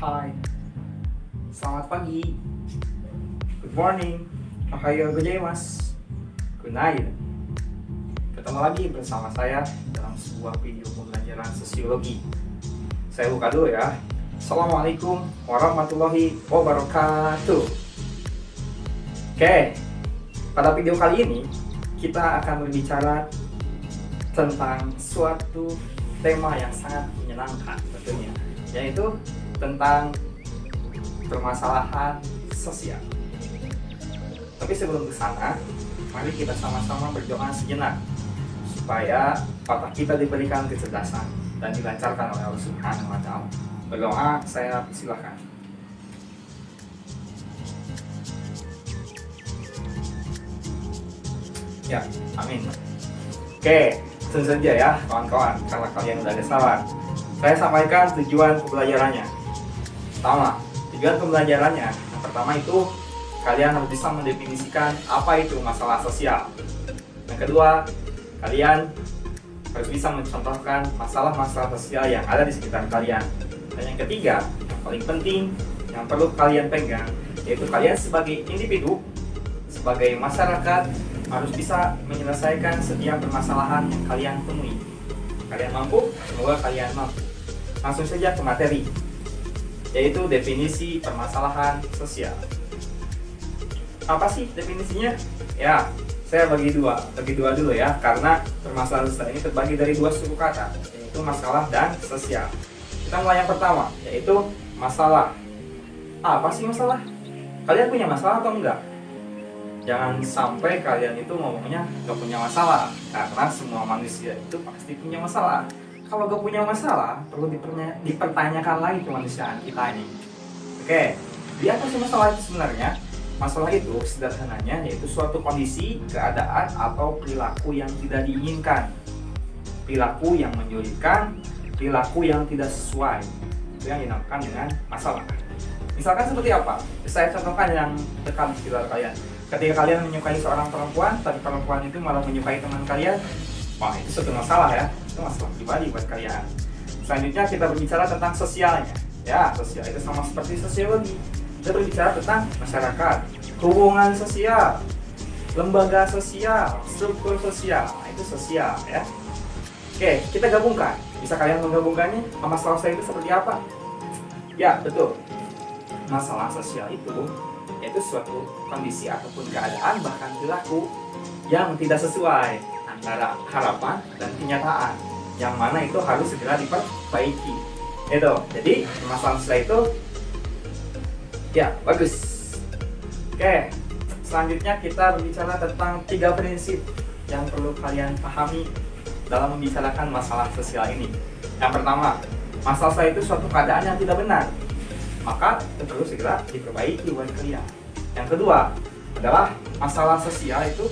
Hai, selamat pagi. Good morning. Ohayo gozaimasu. Good night. Ketemu lagi bersama saya dalam sebuah video pembelajaran sosiologi. Saya buka dulu ya. Assalamualaikum warahmatullahi wabarakatuh. Oke, pada video kali ini kita akan berbicara tentang suatu tema yang sangat menyenangkan tentunya, yaitu tentang permasalahan sosial. Tapi sebelum ke sana, mari kita sama-sama berdoa sejenak supaya otak kita diberikan kecerdasan dan dilancarkan oleh Allah Subhanahu wa Ta'ala. Berdoa, saya silakan. Ya, amin. Oke, tentu saja ya kawan-kawan, karena kalian udah ada saran. Saya sampaikan tujuan pembelajarannya. Pertama, tujuan pembelajarannya yang pertama itu kalian harus bisa mendefinisikan apa itu masalah sosial. Yang kedua, kalian harus bisa mencontohkan masalah-masalah sosial yang ada di sekitar kalian. Dan yang ketiga, yang paling penting yang perlu kalian pegang, yaitu kalian sebagai individu, sebagai masyarakat harus bisa menyelesaikan setiap permasalahan yang kalian temui. Kalian mampu? Semoga kalian mampu. Langsung saja ke materi, yaitu definisi permasalahan sosial. Apa sih definisinya? Ya, saya bagi dua dulu ya, karena permasalahan sosial ini terbagi dari dua suku kata, yaitu masalah dan sosial. Kita mulai yang pertama, yaitu masalah. Apa sih masalah? Kalian punya masalah atau enggak? Jangan sampai kalian itu ngomongnya gak punya masalah, karena semua manusia itu pasti punya masalah. Kalau gak punya masalah, perlu dipertanyakan lagi kemanusiaan kita ini. Oke, di apa sih masalah itu sebenarnya? Masalah itu sederhananya yaitu suatu kondisi, keadaan, atau perilaku yang tidak diinginkan, perilaku yang menyulitkan, perilaku yang tidak sesuai. Itu yang dinamakan dengan masalah. Misalkan seperti apa? Saya contohkan yang dekat di sekitar kalian. Ketika kalian menyukai seorang perempuan, tapi perempuan itu malah menyukai teman kalian, wah itu suatu masalah ya. Itu masalah pribadi buat kalian. Selanjutnya kita berbicara tentang sosialnya. Ya, sosial itu sama seperti sosiologi. Kita berbicara tentang masyarakat, hubungan sosial, lembaga sosial, struktur sosial. Nah, itu sosial ya. Oke, kita gabungkan. Bisa kalian menggabungkannya? Masalah sosial itu seperti apa? Ya, betul. Masalah sosial itu yaitu suatu kondisi ataupun keadaan, bahkan perilaku yang tidak sesuai antara harapan dan kenyataan, yang mana itu harus segera diperbaiki. Itu. Jadi masalah sosial itu ya bagus. Oke, selanjutnya kita berbicara tentang 3 prinsip yang perlu kalian pahami dalam membicarakan masalah sosial ini. Yang pertama, masalah sosial itu suatu keadaan yang tidak benar, maka itu perlu segera diperbaiki oleh kalian. Yang kedua adalah masalah sosial itu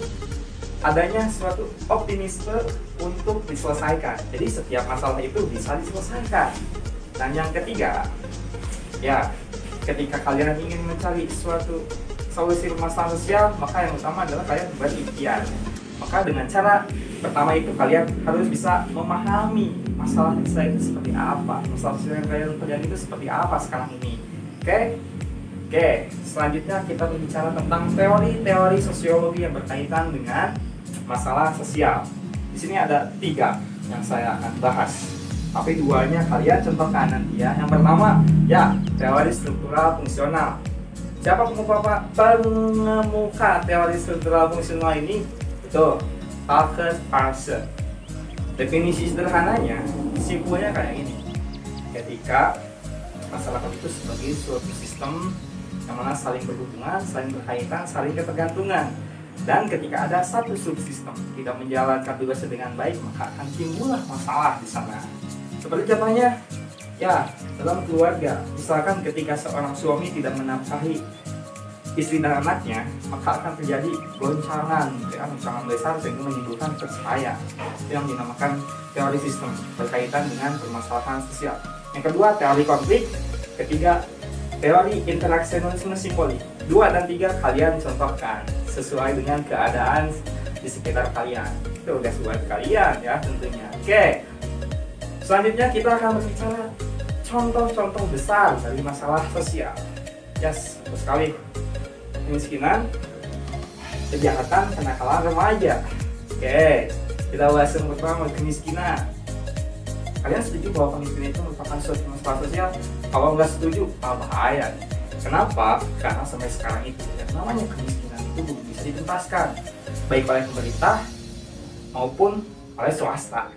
adanya suatu optimisme untuk diselesaikan. Jadi setiap masalah itu bisa diselesaikan. Dan yang ketiga, ya ketika kalian ingin mencari suatu solusi masalah sosial, maka yang utama adalah kalian berikhtiar. Maka dengan cara pertama itu kalian harus bisa memahami masalah sosial itu seperti apa, masalah sosial yang kalian terjadi itu seperti apa sekarang ini. Oke, selanjutnya kita berbicara tentang teori-teori sosiologi yang berkaitan dengan masalah sosial. Di sini ada 3 yang saya akan bahas, tapi 2-nya kalian contohkan nanti ya. Yang pertama, ya teori struktural fungsional. Siapa pengemuka teori struktural fungsional ini? Betul, Marcus Parser. Definisi sederhananya, simpulnya kayak ini. Ketika masyarakat itu sebagai suatu sistem yang mana saling berhubungan, saling berkaitan, saling ketergantungan. Dan ketika ada satu subsistem tidak menjalankan tugasnya dengan baik, maka akan timbullah masalah di sana. Seperti contohnya, ya dalam keluarga, misalkan ketika seorang suami tidak menafkahi istri dan anaknya, maka akan terjadi goncangan besar sehingga menimbulkan perceraian. Itu yang dinamakan teori sistem berkaitan dengan permasalahan sosial. Yang kedua, teori konflik. Ketiga, teori interaksionalisme simbolik. 2 dan 3 kalian contohkan sesuai dengan keadaan di sekitar kalian. Itu udah sesuai kalian ya tentunya. Oke, selanjutnya kita akan berbicara contoh-contoh besar dari masalah sosial. Yes, betul sekali. Kemiskinan, kejahatan, kenakalan remaja. Oke, kita bahas yang pertama, kemiskinan. Kalian setuju bahwa kemiskinan itu merupakan suatu masalah sosial? Kalau nggak setuju, bahaya. Kenapa? Karena sampai sekarang itu yang namanya kemiskinan itu belum bisa dituntaskan, baik oleh pemerintah maupun oleh swasta.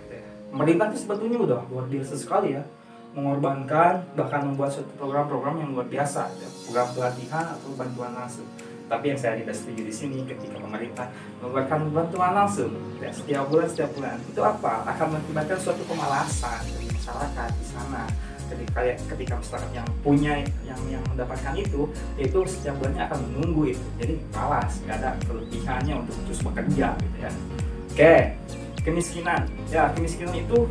Pemerintah itu sebetulnya udah luar biasa sekali ya, mengorbankan bahkan membuat suatu program-program yang luar biasa, ya, program pelatihan atau bantuan langsung. Tapi yang saya tidak setuju di sini ketika pemerintah memberikan bantuan langsung ya, setiap bulan itu apa? Akan mengakibatkan suatu kemalasan dari masyarakat di sana. Ketika masyarakat yang punya yang mendapatkan itu setiap bulannya akan menunggu itu, jadi malas, nggak ada kelebihannya untuk terus bekerja gitu ya. Oke, kemiskinan. Ya, kemiskinan itu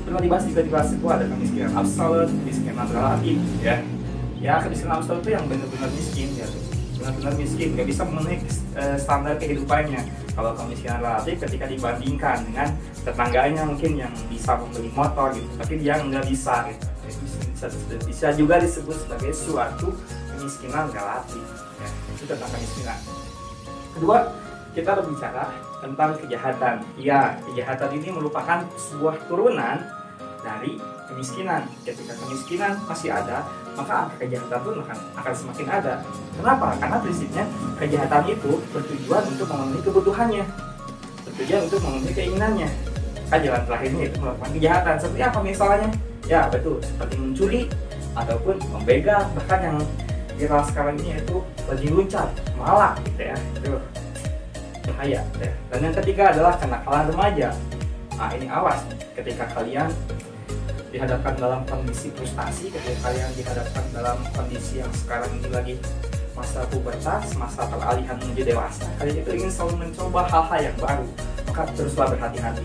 pernah dibahas di kelas itu, ada kemiskinan absolut, kemiskinan relatif ya. Ya, kemiskinan absolut itu yang benar-benar miskin ya, benar-benar miskin, nggak bisa memenuhi standar kehidupannya. Kalau kemiskinan relatif ketika dibandingkan dengan tetangganya mungkin yang bisa membeli motor gitu, tapi dia nggak bisa gitu. Itu bisa juga disebut sebagai suatu kemiskinan relatif ya. Itu tentang kemiskinan. Kedua, kita berbicara tentang kejahatan. Ya, kejahatan ini merupakan sebuah turunan dari kemiskinan. Ketika kemiskinan masih ada, maka angka kejahatan pun akan semakin ada. Kenapa? Karena prinsipnya kejahatan itu bertujuan untuk memenuhi kebutuhannya, bertujuan untuk memenuhi keinginannya. Jalan terakhirnya itu melakukan kejahatan. Seperti apa misalnya? Ya betul, seperti mencuri ataupun membegal, bahkan yang viral sekarang ini itu lagi luncat, malak gitu ya. Itu bahaya ya. Dan yang ketiga adalah kenakalan remaja. Nah ini awas nih, ketika kalian dihadapkan dalam kondisi frustasi, ketika kalian dihadapkan dalam kondisi yang sekarang ini lagi masa pubertas, masa peralihan menuju dewasa, kalian itu ingin selalu mencoba hal-hal yang baru, maka teruslah berhati-hati.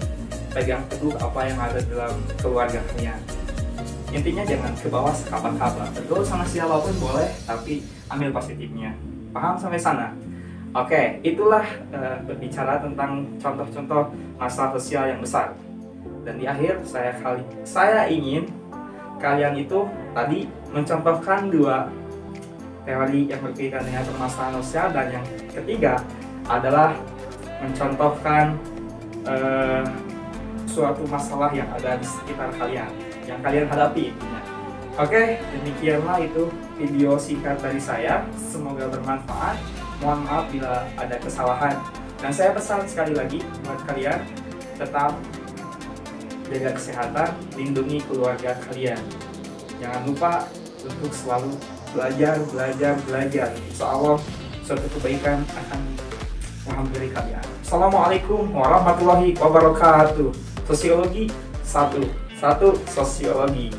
Pegang teguh apa yang ada dalam keluarga kalian. Intinya jangan ke bawah sekaba-kaba. Bergaul sama siapapun boleh, tapi ambil positifnya. Paham sampai sana? Oke, itulah berbicara tentang contoh-contoh masalah sosial yang besar. Dan di akhir saya ingin kalian itu tadi mencontohkan dua teori yang berkaitan dengan permasalahan sosial, dan yang ketiga adalah mencontohkan suatu masalah yang ada di sekitar kalian, yang kalian hadapi. Oke, demikianlah itu video singkat dari saya. Semoga bermanfaat. Mohon maaf bila ada kesalahan. Dan saya pesan sekali lagi buat kalian, tetap jaga kesehatan, lindungi keluarga kalian. Jangan lupa untuk selalu belajar. Insya Allah suatu kebaikan akan menghampiri kalian. Assalamualaikum warahmatullahi wabarakatuh. Sosiologi satu sosiologi.